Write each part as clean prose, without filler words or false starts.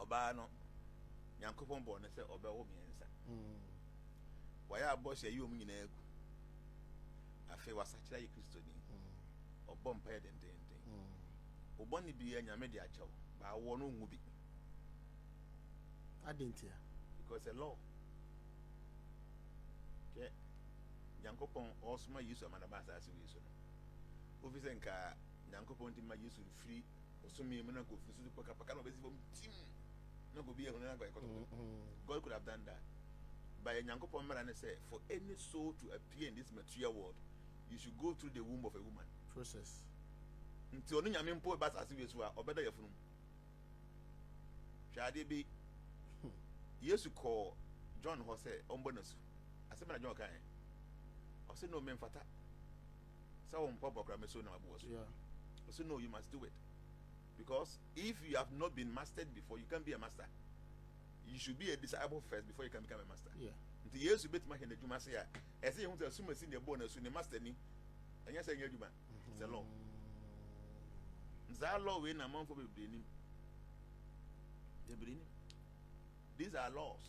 Obano, Yankopon born and say Obeomiansa. Why are boss a you mean egg? I feel was such a Christian or bomb ped and thing. Oboni be a media chow, but I won't move it. I didn't hear. Because a law. Okay. Yankopon also my use of Manabas as we so. Uvisenka, Yankopon to my use of free, or so me, Monaco, Pacano, team. No go be a God could have done that. By a Yankopon man, say, for any soul to appear in this material world, you should go through the womb of a woman. Process. Until only Yamin poor bats as you are, or better your phone. Shall they be? Yes, you call John Jose on bonus. I said, my John Kane. I said, no, men fata. So, Papa Grameson, I was. Yeah. I said, no, you must do it. Because if you have not been mastered before, you can't be a master. You should be a disciple first before you can become a master. Yeah. Until years you bet my hand, you must say, I say, you want to assume a senior bonus in the master, and yes, I hear you, man. It's a law. That law in a month of the beginning. These are laws.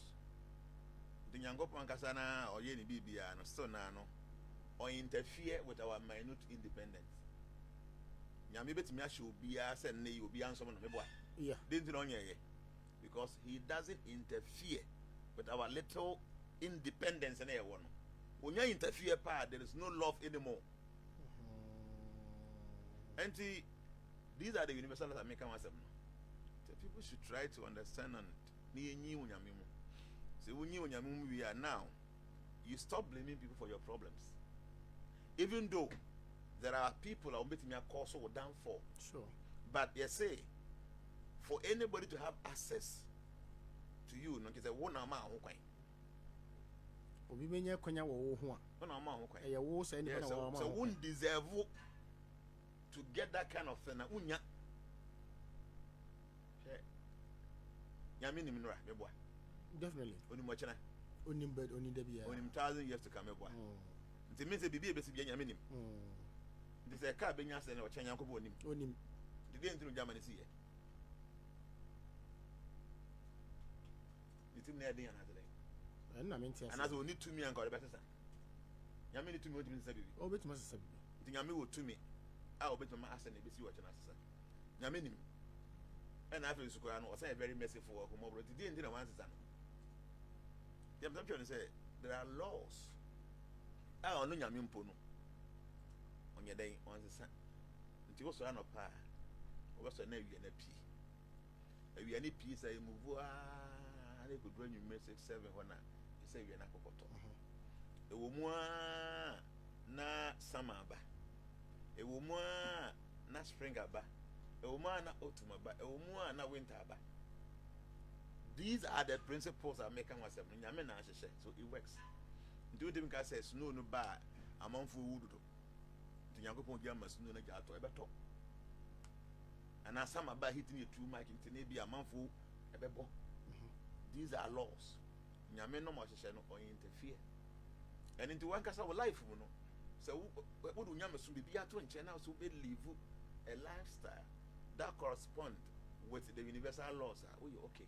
The Yangopan Kasana or Yeni Bibia and Stonano or interfere with our minute independence. Yamibet Miash will be as and they will be answered on the boy. Yeah. Didn't know ye. Because he doesn't interfere with our little independence and everyone. When you interfere, there is no love anymore. And these are the universal that make myself. So people should try to understand and so when you we are now, you stop blaming people for your problems. Even though there are people who are making a cause or downfall. Sure. But you say, for anybody to have access to you, no, it's a one amount of coin. So won't deserve to get that kind of thing. Definitely. Only much na. Only bed, only Debbie. Only 1,000 years to come. It means a baby is a minim. This is a car being asked and or China. Only the game through Germany. See it. It's in there another day. And as we need to me and got a better son. Yamini to me to be. Oh, bet must say. Yami will to me. I'll bet my ass and a busy watching us. Yaminim. And I feel so was very merciful for more, but he didn't know one. I'm trying to say there are laws. I don't know Yamimpono on your day once the sun. It was an opera. Was a navy and a pea. If you any piece, I move. They could bring you message 7 when I say you're not a woman na summer. A woman na spring aba. A woman na autumn aba. A woman na winter aba. These are the principles that make myself. So it works. Do them because says no bar among food. The young people must know a jar to ever talk. And now some about hitting you too much into maybe a month full a bebo. These are laws. Yame no much or interfere. And into one case of life, you know. So what do Yama soon be at one channel so we live a lifestyle that corresponds with the universal laws? Are we okay?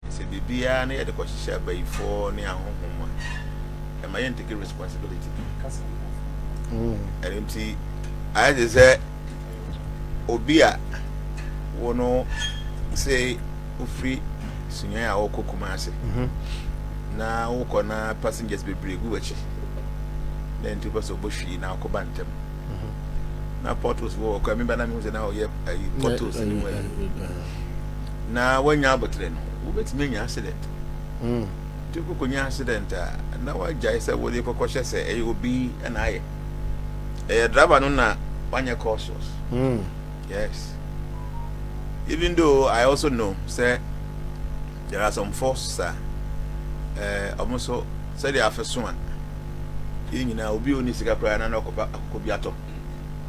Say Bibia near the question by 4 near home. Am I taking responsibility? And empty I just say Obia wono say free Sunya or Kokumasi. Now, Okona passengers be brave, then to pass a bushy now Cobantem. Now, Portos walk, I remember I'm now, yep, Portos anywhere. Now, when you're but then, who makes me accident? To cook on your accident, now I just said, what if a question say, A will be an eye. A driver no one your cautious. Yes. Even though I also know, say, there are some forces, almost said the first one. You know, will be only prayer and Kobiato.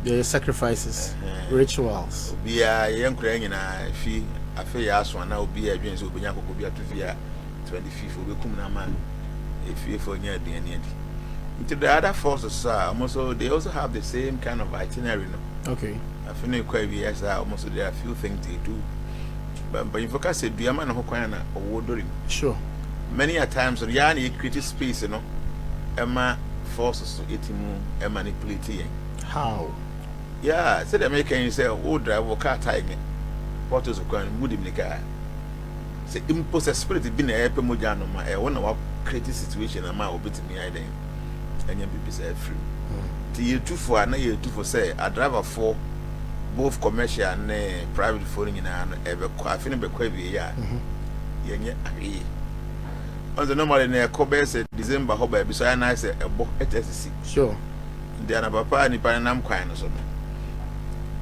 The sacrifices, rituals. Be a young crying a fee, a fair ass one now be a dreams will be Yakobiato via 25th will become a man if you for near the end. Into the other forces, also they also have the same kind of itinerary. No? Okay. I feel quite yes, almost there are a few things they do. but if you can say do man ho kwan na owo dori. Sure. Many a times on yani create space, you know, Emma forces to eat him manipulate him. How? Yeah, said the American say, oh, drive or car tire. What is a crime? Would him the car? Say, impose a spirit being a epimojano, my one of our creative situation, and my obit me, I then, and your baby said free. The year 2 for an year 2 for say, a driver for both commercial and private phoning in an ever quite finna be quavy, yeah. Yeah, on the normal in a Kobe said December hobby, beside I say a book at SC. Sure. The other papa and the Panam Quine or something.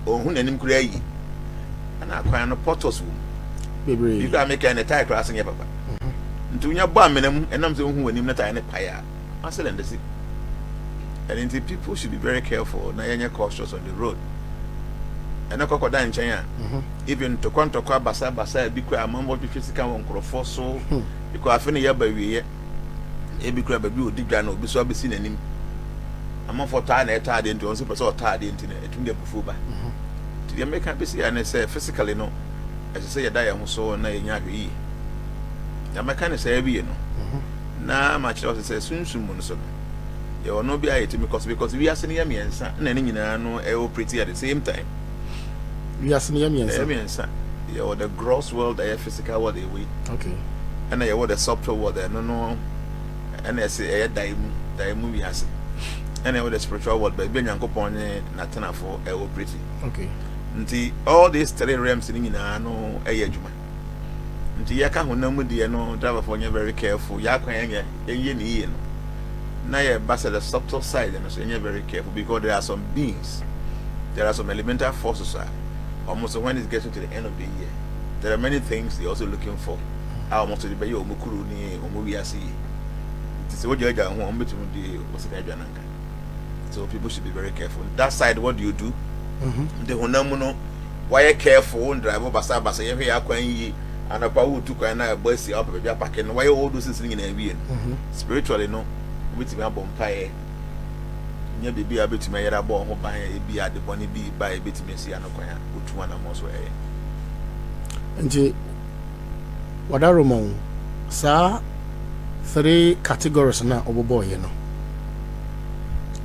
Oh, who named Gray and I quine a potos room. Baby. You can make an attack crossing your papa. To your bomb and I'm the one who named the tiny pie. I said, and the sea. And indeed, people should be very careful, Nayanya cautious on the road. And a crocodile in China. Even to quanto qua basa, be quite a mumble physical on Crofoso. Because I finish by we every crab a blue dig no be so be seen him. I'm on for time a tired into super so tired into it to get before by. To the American busy and I say physically no, as I say a die so na yahi. The American say every no. Na much else says soon so. You will not be able to because we are senior me and son and any no pretty at the same time. We are senior me and son. You are the gross world, the physical world away. Okay. And I want the software word, no, and I say a movie has it. And I want the spiritual world, but being uncle upon Natana for a pretty. Okay. Until all these 3 realms in no a juma. Until Yaka who no dear no driver for you very careful. Yakanga, a yen. Now you're the subtle side, and so you're very careful because there are some beings, there are some elemental forces. Almost when it's getting to the end of the year, there are many things they're also looking for. I almost to the Bayo Mukuruni or Mubiasi. It's what you're doing home between the Osajananga. So people should be very careful. That side, what do you do? The Honamuno, why careful and drive over Sabasa, every aquay and a power to kind of bossy up with your pack and why all those things in a being. Spiritually, no, with me a bonfire. You be able to make a bomb by a be at the bonny bee by a bit messy and a choir, which one I'm also a. And Wadaromo, sir, 3 categories na oboboy, you know.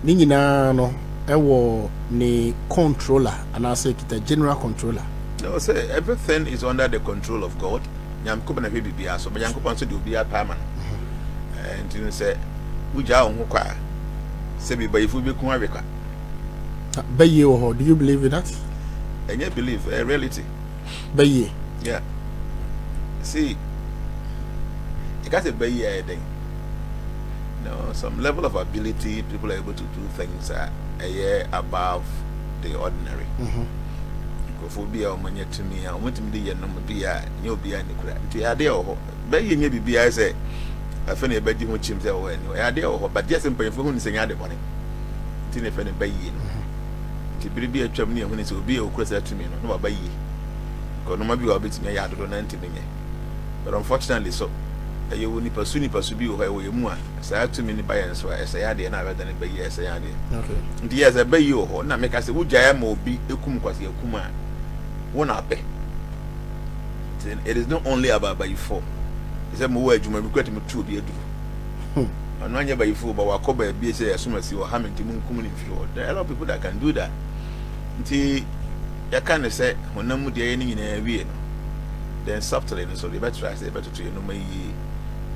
Ningina no, ewo ni controller, and I say the general controller. No, say everything is under the control of God. Yam kupana baby so but yam kupan do be a permanent. And you say, Uja on Hoka, say be by Fubi Kumarika. Baye, do you believe in that? And you believe a reality. Baye. Yeah. See, you got to be a thing. No, some level of ability, people are able to do things a year above the ordinary. Phobia or money to me, I want to be a number be a new behind the crowd. The idea of Bay maybe be I say, I find a bedroom with him there anyway. Idea of, but yes, and pay for whom saying other money. Tin if any bay in. To be a chumney when it will be a closer to me, no by ye. Because no matter what me, I don't know anything. But unfortunately, so you will need pursue be where we more. So I have too many buyers, so I say I did not than a bay, yes, I did. Okay. Yes, a bay you or not make us a wood jam or be a kumquasi a kuma. One up. It is not only about by 4. It's a more you may regret him to be a do. And when you're by 4, but I'll cover a BSA as soon as you are having to move coming in floor. There are a lot of people that can do that. Until you can't say, when no more in a way. Then subtly, so they better try to say better to you know me.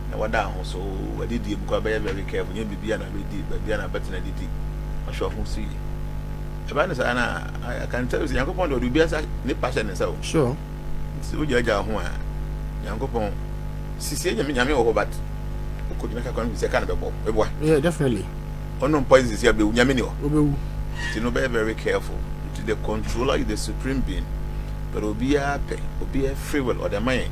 Now, what down so I did you because very careful. You be an ability, but be an better than it. I'm sure who see. I can tell you, young upon the be as a passion and so. Sure. So, you are young upon Sicilian, but could make a conversation about. Yeah, definitely. Unknown points is here, be Yamino. You know, be very careful. To the controller is the supreme being. But will be a pay, will be a free will or the mind.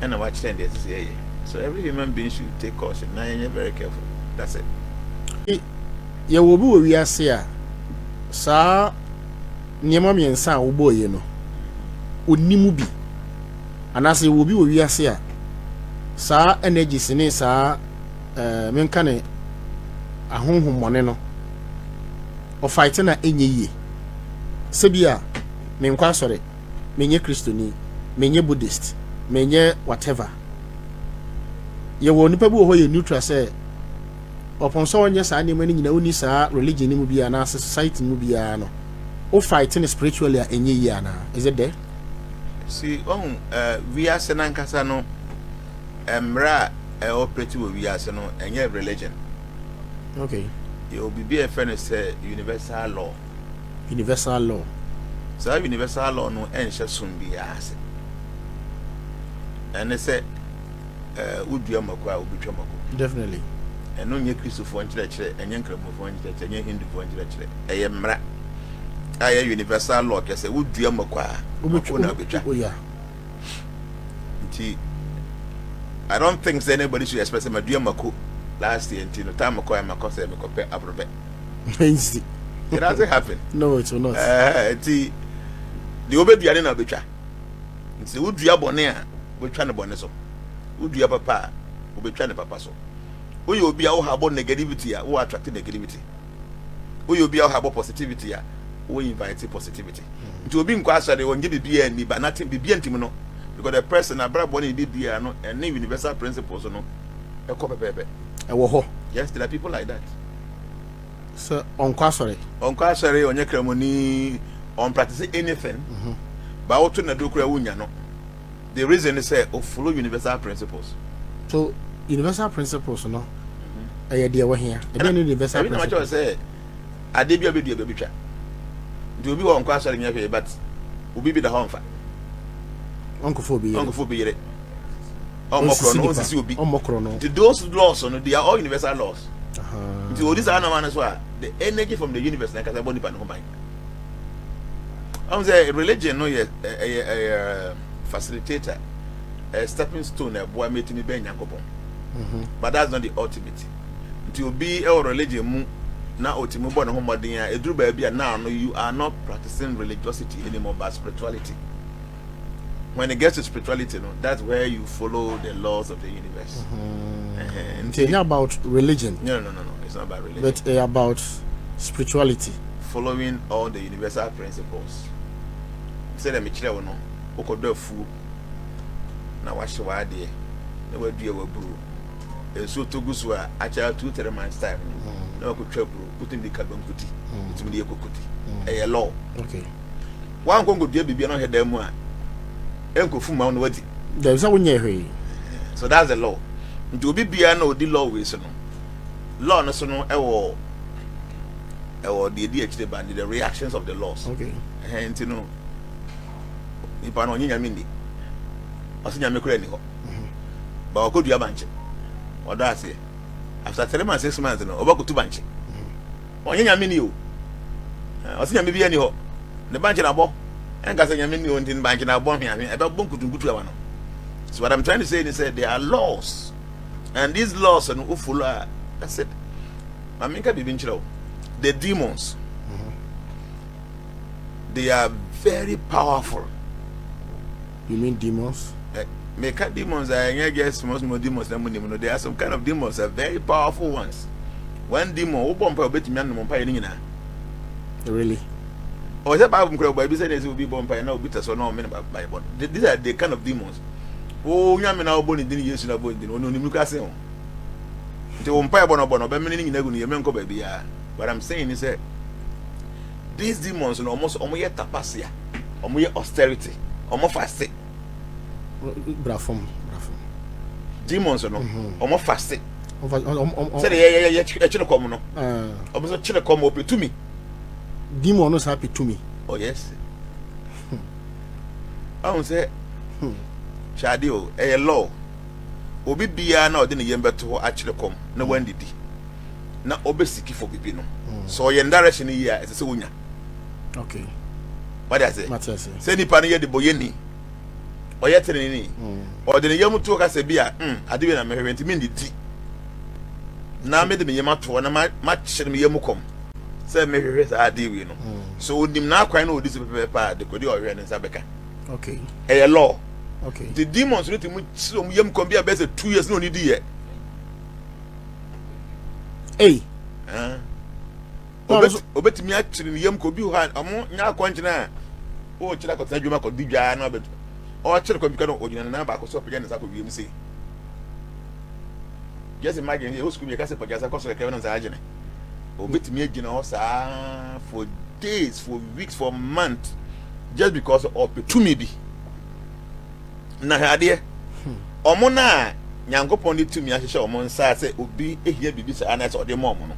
And I watch 10 days to say, so every human being should take caution. Now you're very careful. That's it. You will be we are say, sir, Niamami and Sa Ubo, you know, Unimubi. And as it will be we are say, sir, energy, sine, sir, menkane a home moneno or fighting at any ye. Sebia, menkwa sorry. Menye Kristo ni menye Buddhist menye whatever ye wo nipa bi wo ho ye neutral say upon so onye saa nneema ni nyina oni saa religion ni mu bia na society mu bia no o fighting spiritually enye yi ana is it there? See we are senankasa no emra operate we are no enye religion. Okay. You will be a friend say universal law. Universal law. So universal law no ensure soon be as. And they say would you makwa would be mako. Definitely. And no nye Christopher and church and young Christopher and church and young Hindu and church. I am I universal law can say would you makwa. Oh yeah. I don't think anybody should expect my dear mako last year until the time mako and mako say mako pay abrobe. It doesn't happen. No, it will not. The obedi ane na betwa. Nti wodua bone a betwa ne bone so. Wodua papa a betwa ne papa so. Oye obi a wo habo negativity a wo attract negativity. Oye obi a wo habo positivity a wo invite positivity. Nti obi nkwa asare wonge bibia ni ba nothing bibia ntim no because the person abra bone bibia no and universal principles no e ko pepepe. E wo ho. Yes, there are people like that. So on sorry onye kremoni on practice anything but what na do kra wunya no the reason is say follow universal principles. So universal principles no e dey we here e dey universal principles. I say ade bia be do be twa do obi won kwa sorry nya but obi bi da honfa onkofo bi yere omokro no osisi obi omokro no those laws no they are all universal laws. So this are no so the energy from the universe like as a body pan combine. I'm say religion no a facilitator, a stepping stone, a boy meeting be Yakobon. But that's not the ultimate. To be a religion now ultimate born home a drew baby and now you are not practicing religiosity anymore but spirituality. When it gets to spirituality, no, that's where you follow the laws of the universe. It's not about religion. No. It's not about religion. But about spirituality. Following all the universal principles. Say that me chile no. Oko do fu. Na wash wa de. Na wa dua wa buru. E so to gusu a acha 2-3 months time. Na ko twa buru. Putin di carbon kuti. Putin di ekokuti. E law. Okay. Wan kongo dua bibia no heda mu a. Enko fu ma no wadi. There is a wonye. So that's the law. Nti obi bia na odi law we so no. Law no so no ewo the DHD band the reactions of the laws. Okay. And you know ipa no nyinya mindi. Osinya mekura ni ho. Ba okodua banche. Oda ase. After 3 months 6 months no obakutu banche. Onyinya mini o. Osinya me bia ni ho. Ne banche na bo. Enga se nyame ni o ntin banche na bo hia me. Ebe bon kutunkutu aba no. So what I'm trying to say is that there are laws. And these laws and ufula, that's it. I mean, the demons, they are very powerful. You mean demons? Make demons, I guess most more demons than demons. There are some kind of demons that are very powerful ones. One demon, really? Or is that Bible Bible said it will be bomb by now, bitter so no men about Bible. These are the kind of demons. Oh, you now born in the years in a boy, no Nukasio. The umpire bono, but many Nagun baby. What I'm saying is that these demons are almost omoye tapasia, omoye austerity, almost fasting. Brafom. Demons are no, almost fasting. Say, yeah, chino come no. Almost chino come up to me. Demon is happy to me. Oh, yes. I won't say. Shadio, a law. Obi bia na odi ne yembe to actually come na wan didi. Na obesiki for bibi no. So your direction here is say wonya. Okay. What I say? Matters. Say ni pa ne ye de boyeni. Oye tere ni. O de ne yemu to ka se bia, ade we na me hwenti me ndidi. Na me de me yema to na ma chere me yemu kom. Say me hwehwe sa ade we no. So onim na akwan na odi se pepe de kodi o hwe ne nsa beka. Okay. A law. Okay. The demons need to yam come be about 2 years no need here. Hey. Obetimi actually yam ko bi ho amo nya akwanche na o chira ko tadwuma ko didwa na obetu. or check the computer or you know back so again as I could say. Just imagine you school you can say because I cost like Kevin Zajane. Or bit me for days, for weeks, for months, just because of to maybe. Na hade omo na nyankopon de tumi ahyehyɛ omo nsa sɛ obi ehia bibi sɛ anas ɔde mɔ omo no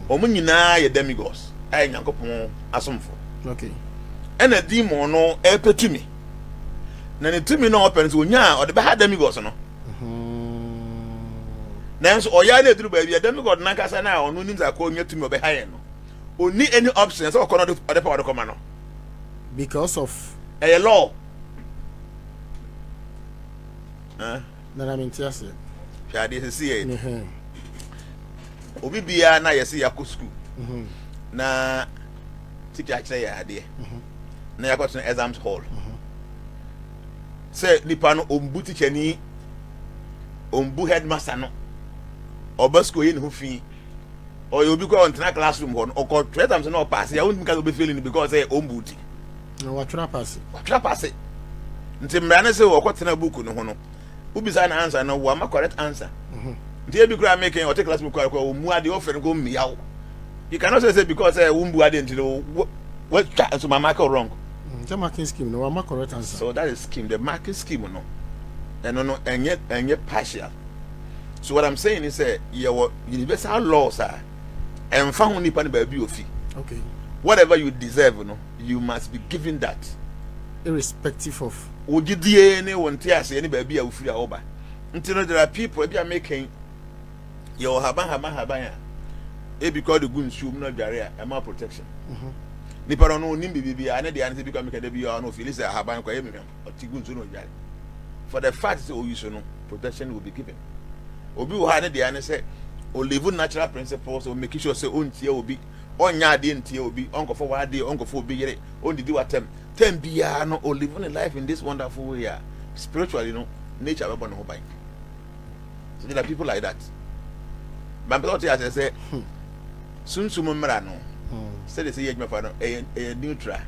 omo nyinaa yɛ demigods ay nyankopon asomfo. Okay. Ɛna demon no epetumi na ne tumi no open so onya ɔde bɛ ha demigods no nanso ɔya na eduru ba bi demigod na kasa na ɔno nim sɛ akɔ onya tumi ɔbɛ ha yɛ no oni any option sɛ ɔkɔ no ɔde pa ɔde kɔma no because of a law. na me ntiase hwade se sie obi bia na yesi yakɔ school na tiki akire ya ade na yakɔ to exam hall say nipa no ombu teacher ni ombu headmaster no oba school yin ho fi o you be go on classroom ho o ko three times na o pass ya won't because be failing because say ombu ti no wa try pass nti mra na say o ko tena book no ho no ubisa na answer no wa ma correct answer nti e bi kura making or take classroom ko mu ade o fere go miaw you cannot say because umbu ade nti what so my mark wrong the marking scheme no wa ma correct answer so that is scheme the marking scheme no and no enye partial. So what I'm saying is your universal laws are and found nipa ni baby ofi. Okay. Whatever you deserve, no, you must be given that. Irrespective of Ojidie ne wonte ase any baby a ofiri a oba. Until there are people if you are making your haban e because the gun shoe no barrier and more protection. Nipa no nim bibi ane de ane because make dey be no feel say haban kwa yemi o tigun so no jare. For the fact say o use no protection will be given. Obi wo ha ne de ane say o live natural principles o make sure say on tie obi onya ade ntie obi onkofo wa ade onkofo obi yere on didi watem tem bia no o live in life in this wonderful way spiritually no nature be born ho by so there are people like that but people tell say sunsum mra no say they say yejma fa no e neutral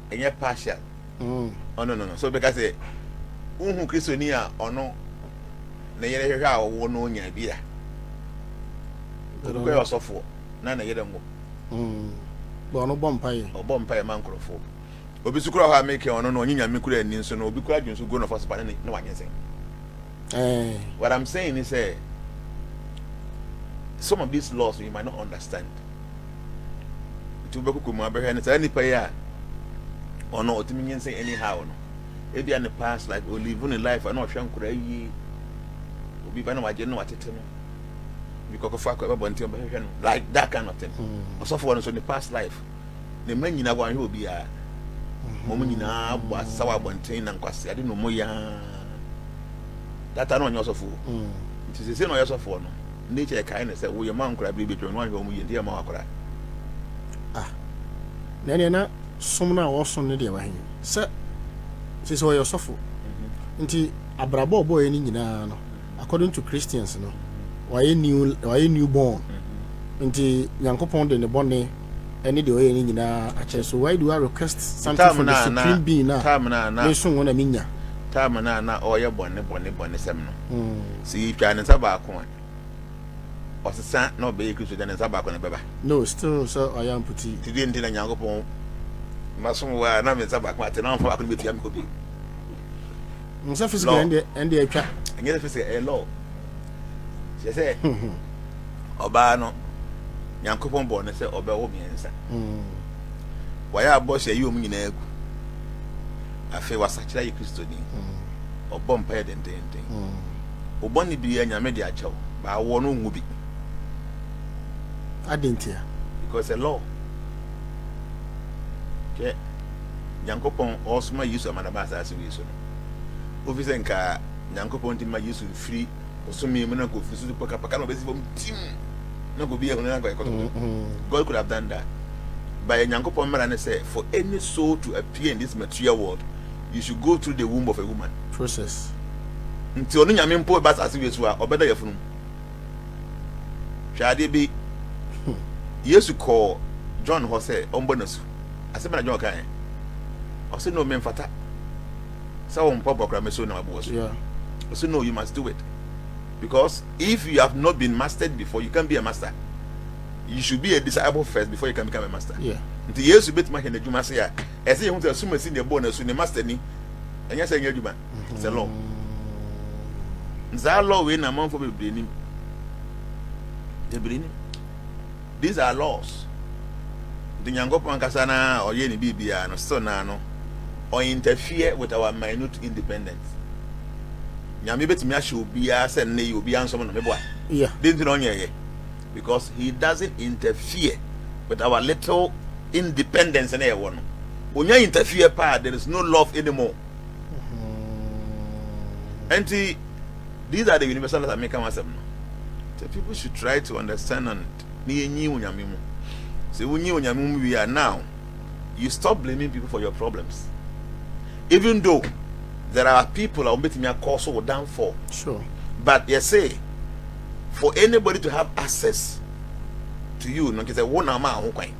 enye partial oh no so because say unhu kristoni a ono na yere hwehwe a wo no nya bia ko yo sofo na yere ngo bo no bompaye man krofo obi sukura ha make ono no onyinya me kura ani nso no obi kura dwunso go no for spa na wanyensen what I'm saying is some of these laws you might not understand to be kuku ma be hwe ne say nipa ya ono otimi nyensen anyhow no e bia ne past life o live in life and ohwe nkura yi obi ba na waje no watete no because of ko be no like that kind of thing also for one so the past life ne man nyina gwa hwe obi a mom nyina agbo asawa bonten na nkwase ade no moya that no nyoso fo it is say no yoso fo no nature kind say wo ye man kura bi betwe no ahwe omu ye ndie ma wakora na som na wo som ne de wa hen se so yosofo nti abrabo boy ni nyina no according to Christians no why newborn nti nyankopon de ne bone ene de oye ni nyina ache so why do I request something from the supreme being na me so wona minya time na oye bone sem no si twa ne saba ko osesa na obe Kristo de ne saba ko ne beba no still so I am puti ti de ndi na nyankopon masom wa na me saba ko ate na fa ko betia me ko bi nsa physical and the atwa enye physical law she say oba no nyankopon bo ne say oba wo miensa waya abo she yi om nyina agu afi wasakira yi Kristo ni obom pa den oboni bi anyame de achew ba wo no ngu bi adentia because a law ke nyankopon osuma Yesu amadabasa asiwi so no ofise nka nyankopon ti ma Yesu free osumi me na go fisu paka no besi bom tim na go bi e na go God could have done that by nyankopon mara ne say for any soul to appear in this material world you should go through the womb of a woman process until no nyame mpo ba asiwi so a obeda yefunu hwade bi Yesu call John ho say ombonasu asema na John kan o say no me mfata So papa kra so na abo so. Yeah. So no, you must do it. Because if you have not been mastered before, you can't be a master. You should be a disciple first before you can become a master. Yeah. Nti Yesu betima hene dwuma se ya. Ese ye hu te suma si ne bo na so ne master ni. Enya se nya dwuma. It's a law. Nza law we na man for bebre nim. These are laws. The Nyankopon kasa na oye ni bibia no so na no or interfere with our minute independence. Nyame betimi ahye obi a se ne obi ansom no meboa. Yeah. Didn't know ye. Because he doesn't interfere with our little independence and everyone. When you interfere, there is no love anymore. And these are the universal that make myself. So people should try to understand and so when we are now, you stop blaming people for your problems. Even though there are people who are making a cause or downfall. Sure. But you say, for anybody to have access to you, no, say one ama ho kwan.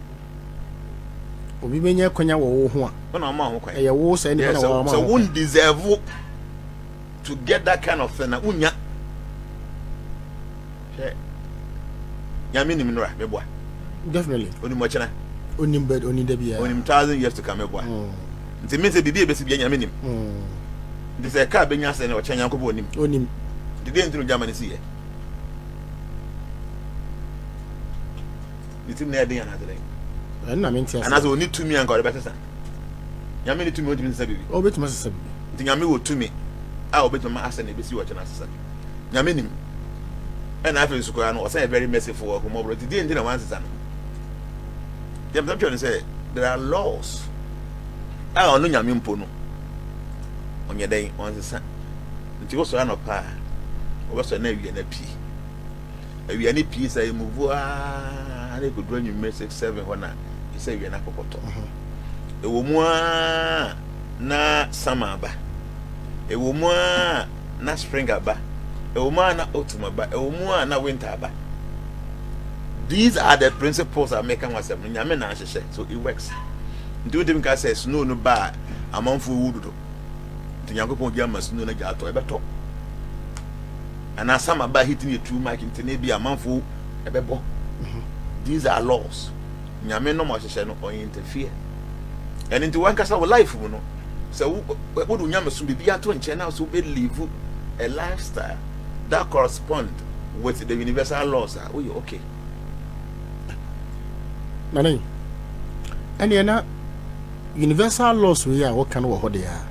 Obi benya kwanya wo ho a. One ama ho kwan. E wo say ne na wo ama. So won't deserve to get that kind of thing na unya. Nyame nim nora meboa. Definitely. Oni mo chena. Onim bed oni da bia. Onim 1000 years to come meboa. Nti me say bibi ebesi bia nyame nim. Nti say ka benya say na o chenya nkobo onim. Onim. Nti dey ntinu Germany see ye. Nitim na dey another day. Na me ntia. And as we need to me and God better. Nyame need to me odimi say bibi. O betima say bibi. Nti nyame wo to me. A obetuma asa na ebesi wo chena sesa. Nyame nim. And I feel so no say very merciful for more but today ndina wan sesa no. Dem trying to say there are laws. Ah onu nyame mpo no. Onye den wan sesa. Nti wo so ya no pa. Wo so na awie na pi. Awie na pi say move ah na go do anyu 67 ho na. Say awie na popoto. E wo mu a na summer ba. E wo mu a na spring aba. Na autumn aba, na winter aba. These are the principles that make us nyame na ahye so it works. Nti dem ka say snow no ba amanfo wudu. Nti Nyankopon gi ama snow na ga ato ebeto. Ana sama ba hitting too much nti na bi amanfo ebebo. These are laws. Nyame no mo ahye no or interfere. And into one kasa life mu no. So wo do nyame so bi ato nche na so be live a lifestyle that correspond with the universal laws. Oh, you okay? Nani? And na universal laws we are what can we hold there?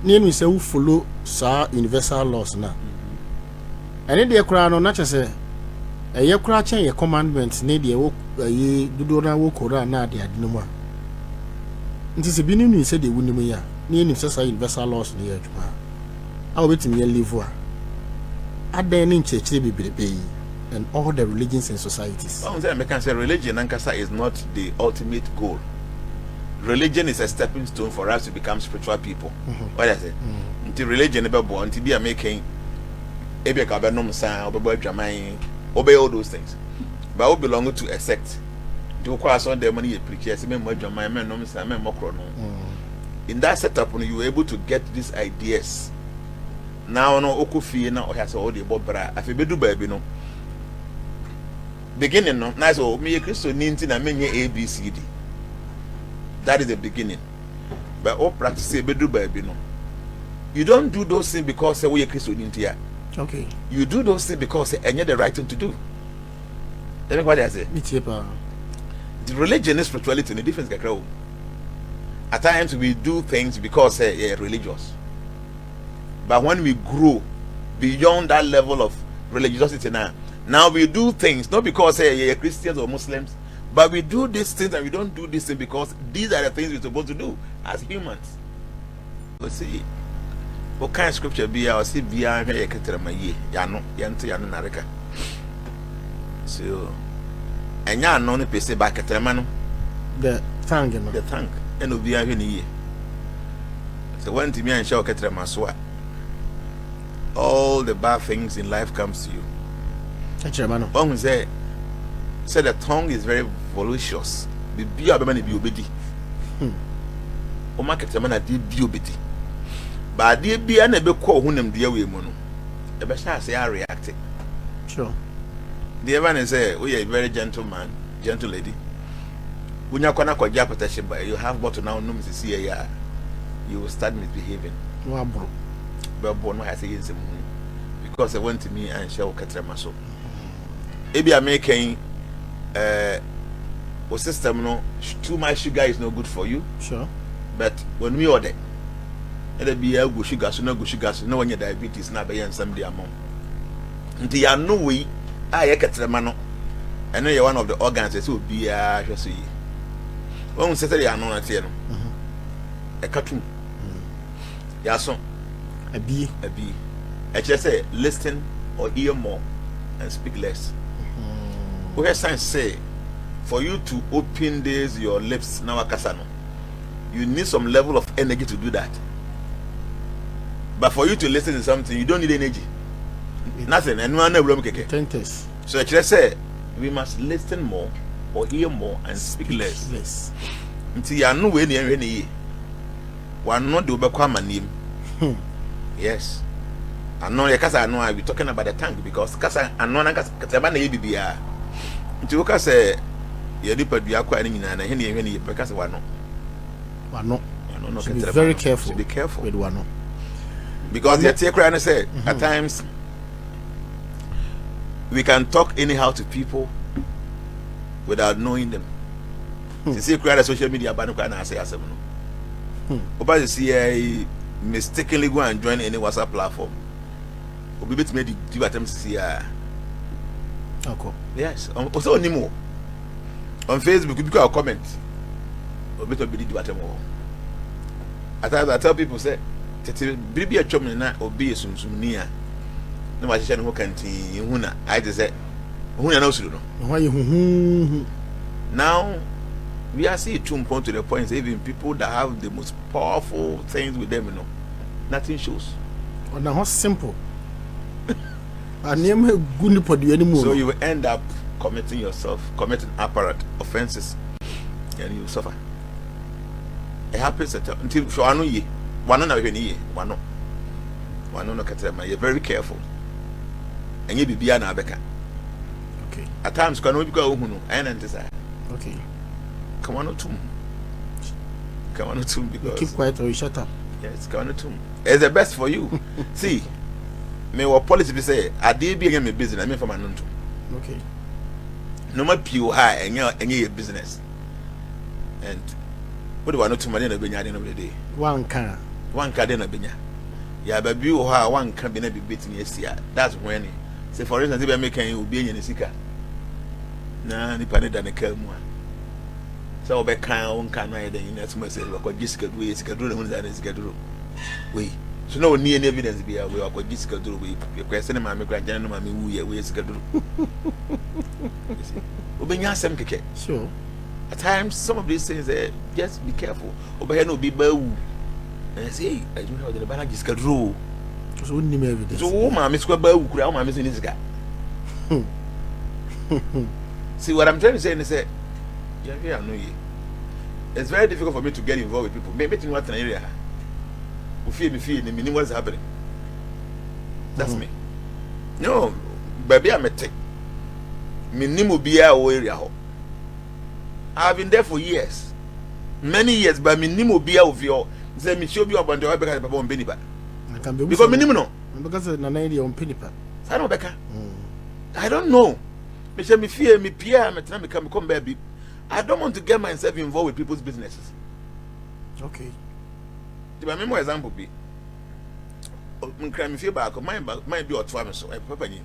Near say who follow sa universal laws na. And the crown no not say a year crouching your commandments need ye ye do na wo kora na de adinuma. It is a binu said the winning ya. Near universal laws near Juma. I'll wait in your live. In church and all the religions and societies. I can say religion Ankasa is not the ultimate goal. Religion is a stepping stone for us to become spiritual people. What is it? Until religion never born to be a making ebe kabenom san obey all those things. But we belong to a sect. To cross on the money you preach, in that setup when you were able to get these ideas. Now no okufi na ohia so odi bobra afebedu baby no beginning no na so me Kristo ni nti na menye ABCD. That is the beginning. But all practice bedu baby no, you don't do those things because we Kristo ni nti ya. Okay, you do those things because enye the right thing to do. Let me what I say. The religion and spirituality no difference kakra. At times we do things because religious. But when we grow beyond that level of religiosity now we do things not because you're Christians or Muslims, but we do these things and we don't do these things because these are the things we're supposed to do as humans. Let's see. What kind of scripture be I see beyond here yano nareka. So and ya no pe se ba ketrema the thank and obi ahwe ni ye. So when timi an show ketrema so all the bad things in life comes to you. One say the tongue is very voluptuous. The beer be obedi. O market man na di obedi. But dear be an ebe call hunem dear we mono. The best I say I react. Sure. The ever say, we are a very gentle man, gentle lady. When you're gonna call protection, but you have got to now know to see you will start misbehaving. Wow, bro. But born I say yes, because they went to me and shall cut them so. Maybe I'm making system no too much sugar is no good for you. Sure. But when we order, it'll be a good sugar, so no good sugar, so no one your diabetes, not by somebody among. The no way I cut the mano. I know you're one of the organs that will be a see. When we say they are not here, a cartoon. Yason, A B. I just say listen or hear more and speak less. What science say for you to open this your lips now kasano, you need some level of energy to do that. But for you to listen to something, you don't need energy. Nothing. And one never Tenters. So I just say we must listen more or hear more and speak less. Less. Until you are no way near any. One not do become a name. Yes. I know your casa. I know I'll be talking about the tank because casa and non casabana ABBR. Until you say you did be acquiring and any because one no. Should be very careful. Be careful with one. Because the take and say at times we can talk anyhow to people without knowing them. You see, create a social media ban and say as but you see, I mistakenly go and join any WhatsApp platform. Obi bit made the attempts to see Okay. yes. Also on Nemo. On Facebook, you can comment. Obi to be the attempt. At times I tell people say, "Bibi a chum na obi sumsumnia." No matter who can huna. I just say, "Huna no sulu." Why you? Now we are seeing to point to the point even people that have the most powerful things with them, you know, nothing shows. Oh, now how simple. I never good for you anymore. So you will end up committing apparent offenses, and you suffer. It happens until so I know ye. One no Katrama. You're very careful, and you be an abeka. Okay. At times, can we go home and desire? Okay. Come on, because keep quiet or you shut up. Yes, come on, it's the best for you. See, me what policy be say, I did be a business. I mean for my non. Okay. No more pure high and your business. And what do I know to money in the end of the day? One car in a binya. Yeah, but you have one can be beating yes, yeah. That's when say for instance, if I make you be in a sika. Nah, the panel than a kelm one. So be kind can I then that's myself what Jessica do is schedule that is schedule. We so no near evidence be away or what Jessica do we question my grandchildren mammy we schedule. Obenya sem keke. Sure. At times some of these things just be careful. Obey no be bow. And I say I don't know the banana Jessica draw. So wouldn't evidence. So mammy square bow could my missing this guy. See what I'm trying to say is that yeah, I know you. It's very difficult for me to get involved with people. Maybe in what an area. Who feel me, what's happening. That's me. No, baby, I'm a tech. Minimum be our area. I've been there for years. Many years, but minimum be out of your say me show you about the way because on Beniba. Because minimum because an idea on Penipa. I know Becca. I don't know. Me fear me Pierre, I'm trying to come baby. I don't want to get myself involved with people's businesses. Okay. The my example be crime feel back might be or twam so I papa ni.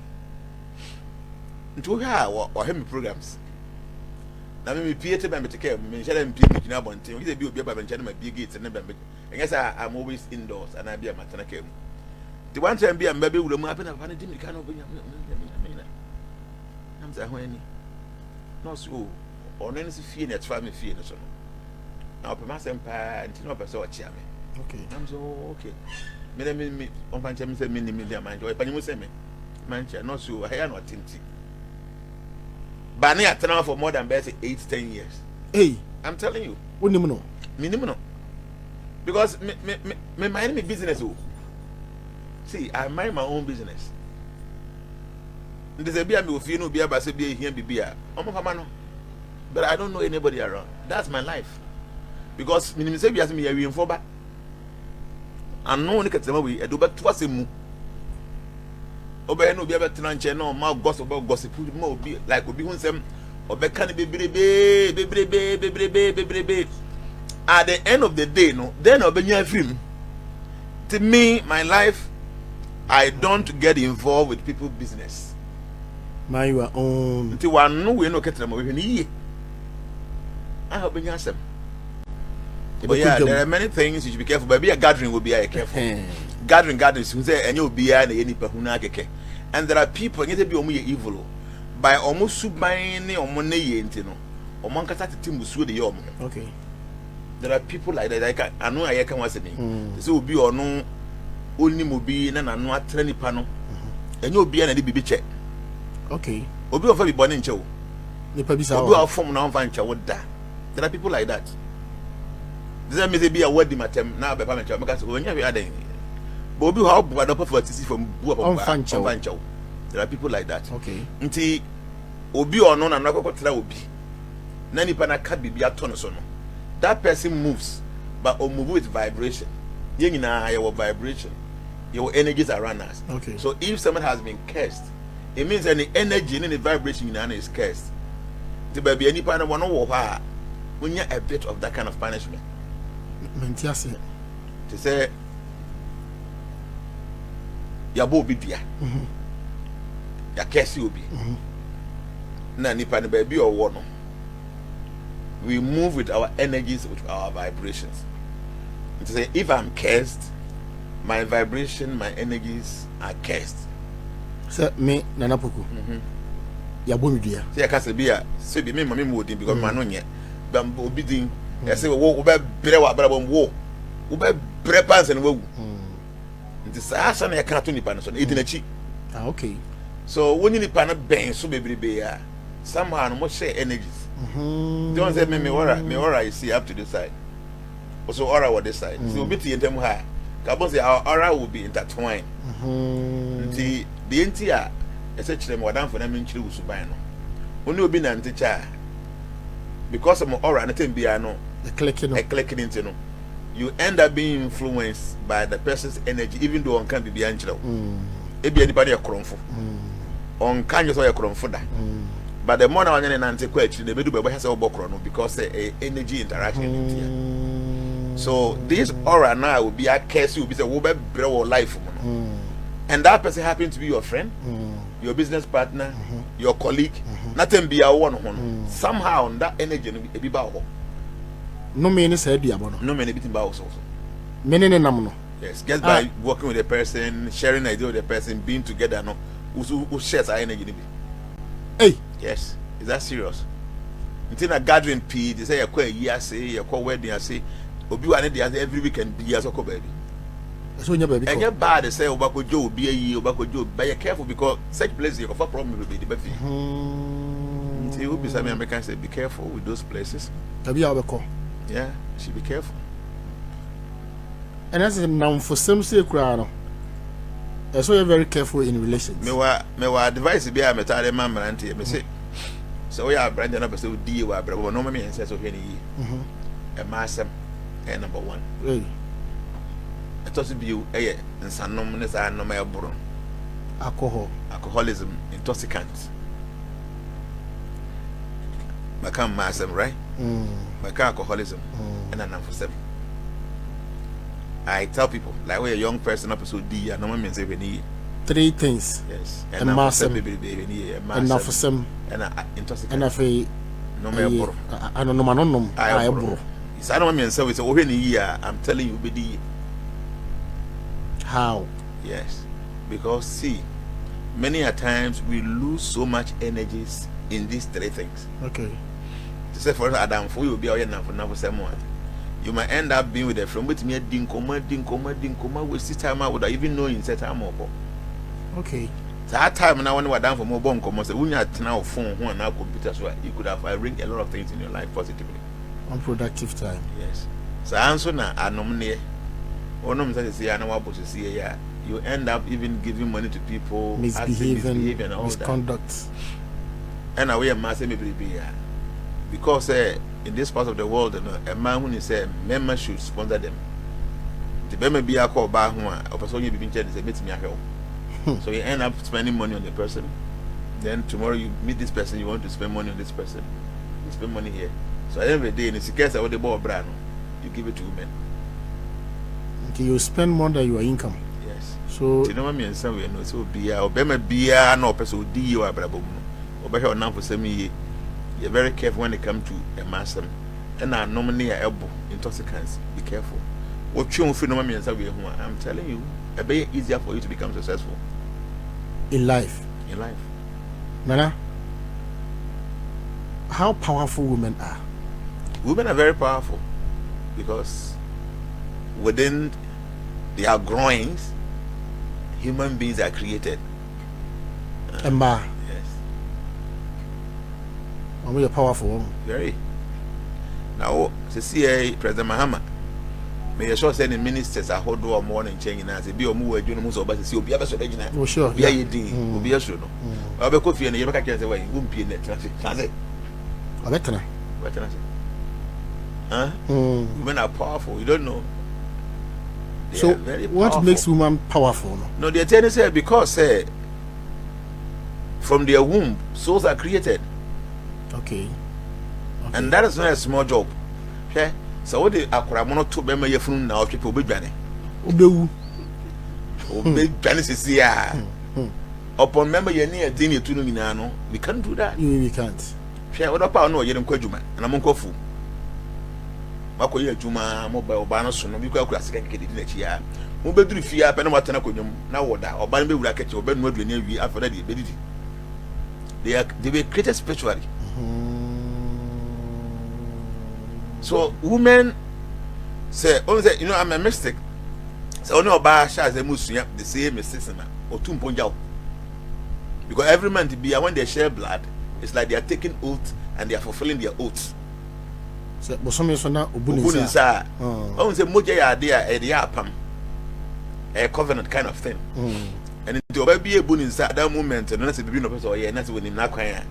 Into her or him programs. Now me Pierre by me take care me shall be making up on thing. We be by my big gates and never. And yes, I'm always indoors and I be a matana came. The one time be a baby would have been a funny thing. Can open I'm saying, no, so. Or any fear that's why me fear so. Now, per mass empire and no person watch me. Okay. I'm so okay. Me on fancy me say me mind. Or you say me, man, not so I am not tinty. But I have for more than 8-10 years. Hey, I'm telling you. What do you know? Minimum. Because me mind me business. Oh. See, I mind my own business. There's a beer me with you know beer by say beer here be beer. But I don't know anybody around. That's my life. Because minimum say beer me we inform back. I know when it we do back twice a mu. Obey no be able to lunch no more gossip about gossip more be like we be one sem or be can be at the end of the day, no, then I'll be near film. To me, my life, I don't get involved with people's business. My your own. Until one know we no get them over here. I have been asked them. But yeah, there are many things you should be careful. But be a gathering will be careful. Gathering, who say and you'll be any pahunake. And there are people, and be only evil. By almost submarine or money, you know, or Mancata Timus with the yom. Okay. There are people like that. I know I can was saying. So be or no only mobi and I know a training panel. And you'll be an baby check. Okay. Obi of every born in show. The public are from now venture with that. There are people like that. There may be a wedding matem now by Pamela because when you're adding Bobby how but up for from Buapancho. There are people like that. Okay. Until Obi or none and not Obi. Nani pana can't be a tonosono. That person moves, but move with vibration. Your vibration, your energies around us. Okay. So if someone has been cursed, it means any energy and any vibration in is cursed. There be any kind of one when you're a bit of that kind of punishment. To say, Yabo be dear. Ya curse you be. Nani pan baby or one. We move with our energies, with our vibrations. To say, if I'm cursed, my vibration, my energies are cursed. So me Nanapuku. Yabumidia. See, I can't say, say, be me, mammy, would because my non yet. Bamboo bidding. I say, wo be brewa, but I won't wo. Ube brepans and wo. It is a son, I can't do any panels on it in a cheek. Okay. So when you need panel bang, so baby, somehow, no more share energies. Don't say me aura you see up to the side. Also aura what this side. So bit in them high. Carbon say our aura will be intertwined. The entire essentially more than for them in Chilu Subano. When you be an teacher because of aura and thing no clicking into no. You end up being influenced by the person's energy, even though on can be angelo. It be anybody a cromful. On can you say a cromful. But the more on an answer question, they may do has a bokrono because energy interaction in here. So this aura now will be a case you be a woman bro life. And that person happens to be your friend, your business partner, your colleague, nothing be a one. Somehow that energy will be about. No many said Diabono. No many bit about also. Many namuno. Yes, just by working with a person, sharing idea with a person, being together, no, who shares our energy. Hey. Yes, is that serious? Until a gathering P, they say a quite year say, a quite wedding, I say, Obi one every weekend be as a baby. So your baby. And you're bad, they say, Obako Joe, be a year, Obako Joe, but you're careful because such places you have a problem with the baby. Until you be some Americans say, be careful with those places. Yeah, should be careful. And as a now for some say, crowd. So you're very careful in relations. Me wa advice be a metade man auntie me say so we are brand number so di wa bra no me say so hwe ni e masem e number 1 eh to so bi e nsanom ne sa no me bro alcoholism intoxicant makam masem right makam alcoholism and anamfosem. I tell people, like we're a young person up so D and no one means every need 3 things. Yes. And massam and now for some and intoxicant. And if a no more. I don't know, I bro. I don't mean so it's over in a year. I'm telling you, BD. How? Yes. Because see, many a times we lose so much energies in these 3 things. Okay. To say for Adam, for you will be our now for someone. You might end up being with a friend with me dinkoma with time without even knowing set time up. Okay. So that time now when we're down for more bomb commerce, when you had now phone one now computer so you could have arranged a lot of things in your life positively. Unproductive time. Yes. So answer na anomne. Onom say say na wabo to see ya. You end up even giving money to people, misbehaving and all misconduct. that. And away a massive maybe because in this part of the world, a man who say member should sponsor them. The member be a call by who a person you be is a bit me help. So you end up spending money on the person. Then tomorrow you meet this person, you want to spend money on this person. You spend money here. So every day in the case of the ball brand, you give it to women. Okay, you spend more than your income. Yes. So you know what I mean? So we know so be a be no person who do you a brabo. Or now for some year. You're very careful when it comes to a master. And I normally a elbow intoxicants. Be careful. What you feel no means I'm telling you, a bit easier for you to become successful in life. In life. Nana, how powerful women are? Women are very powerful because within their groins, human beings are created. Emma. Yes. We are powerful woman. Very. Now, see, President Mahama. May you sure send the ministers a whole door morning changing as a be or move a journal but see be a vessel. Oh, sure. Be a ding, will be a sure. I'll be coffee and you look at the way you won't be in the traffic. I better. What can I say? Huh? Women are powerful, you don't know. They so, what makes women powerful? No, the attorney said because from their womb, souls are created. Okay. And that is not a small job. Okay? So what the akwaramono to be my phone now people be dwane. Obewu. Obe dwane sisi ya. Upon member ye near dinner to no, we can't do that. We can't. Share what about no yedem kwadwuma na monkofu. Mako ye adwuma mobile oba no so no bi kwa kura sika keke di na chi ya. Mo beduru fia pe na watena konwom na woda oba no be wura keke oba no aduane awi afada de bedidi. They were created spiritually. So women say, you know, I'm a mystic. So only oba shares a musuya the same mistakes or two ponjao. Because every man to be when they share blood, it's like they are taking oath and they are fulfilling their oaths. So bosomi so na obunisa. Oh, say moja ya dia pam. A covenant kind of thing. And it will be a boon inside that moment, and that's a baby no person or yeah, that's when him not crying.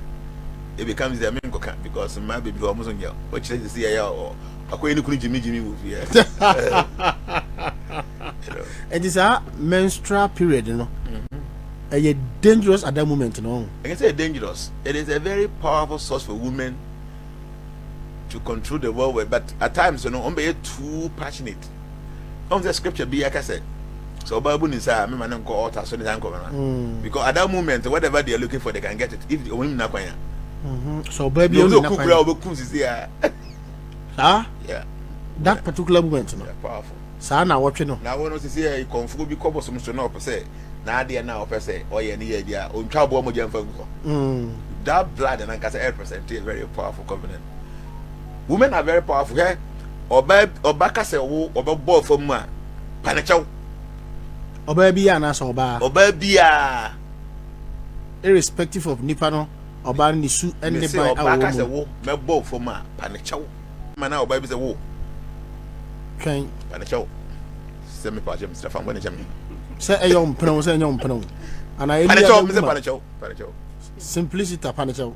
It becomes their main coca because my baby almost on you. What you say, or a queen who couldn't Jimmy with you. It is a menstrual period, you know. A dangerous at that moment, you know. I can say dangerous. It is a very powerful source for women to control the world, but at times, you know, I'm too passionate. On the scripture, be like I said. So Bible is a man call altar so because at that moment whatever they are looking for they can get it if the women not quite. So baby yeah. That particular moment, you know. Powerful. So now what you know. Now when you see a confu be couple some to know per se. Now they now per se or any idea on trouble mo jam that blood and I can say 8% is very powerful covenant. Women are very powerful. Hey? Or baka say or ball for ma panichaw. Oba bia na so oba bia irrespective of nipa no oba ni su ene by awo say wo me ball for ma panichaw mana oba bi say wo kan panichaw say me pa jam Mr. Fam when jam say eyom pno say eyom pno ana eli panichaw me say panichaw simplicity panichaw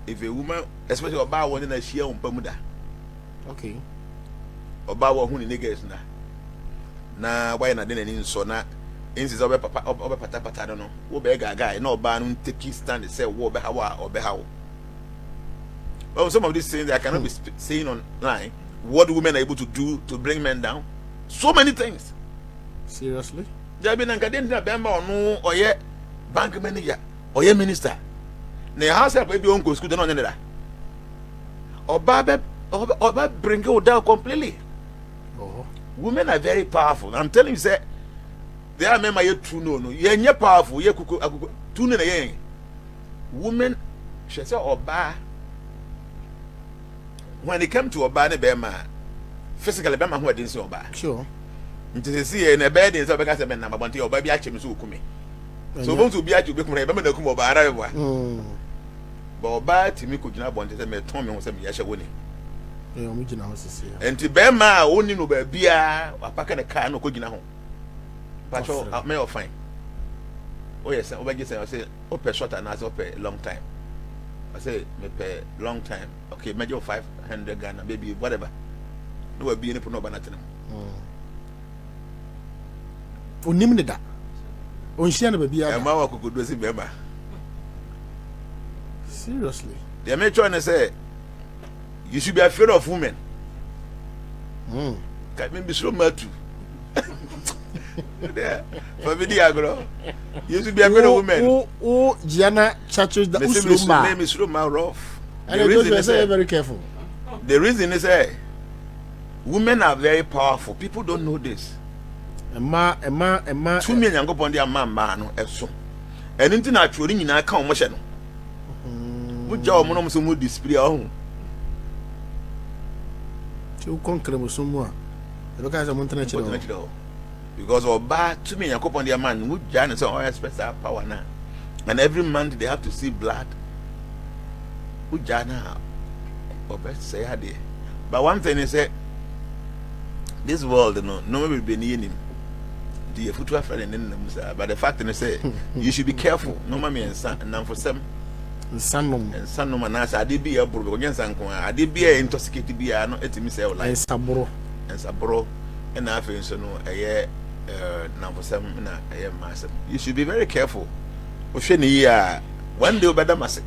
if a woman especially oba won na share on pamuda okay oba wo hu ni niggas na why na den ani so na insis obe pata no wo be gaga na oba no take stand say wo be hawa obe hawo. Well, some of these things I cannot be saying online what women are able to do to bring men down. So many things. Seriously? There been an academic member or no or ye bank manager or ye minister. Na house help be on go school don't know that. Oba bring you down completely. Women are very powerful. I'm telling you, say, they are member you true no. You're powerful. You kuku tu na ye. Women, she say oba. When it come to oba ne bema, physically bema who didn't see oba. Sure. Nti see in a bed in so because say na babonti oba bi ache me so kumi. So bon to bi ache be kuma bema na kuma oba ara wa. But oba timi ko gina bonti say me ton me ho say me ya hye woni. Yeah, we gina house here. And to bear ma only no be a pack the car no kojina home. Patrol may or fine. Oh yes, I say open short and as open long time. I say me pay long time. Okay, major 500 Ghana, maybe whatever. No will be any no banana. Onim ne da. Onhia na ba bia. E ma wa kokodo si be ma. Seriously. They may try and say you should be afraid of women. Can me be so mad too. There. For video girl. You should be afraid of women. Oh, Gianna Chacho the Usluma. Name is Roma rough. The reason is very careful. The reason is women are very powerful. People don't know this. Emma. 2 million go upon their man no eso. And into na twori nyina ka omo hye no. Wo ja omo no so mu display ahun. Ti o konkre mo so mu a. E be ka say mo ntena chiro. Because oba 2 million go upon their man wo ja no say all special power na. And every month they have to see blood. Wo ja na oba say ade. But one thing is this world no will be near him. The future friend in them, but the fact is you should be careful. No mommy and son and for some sanum and sanum and as I did be a bro against Uncle. I did be a intoxicated be a not at me say like sabro and I feel so no a year now for some a year massive. You should be very careful. One day better massive.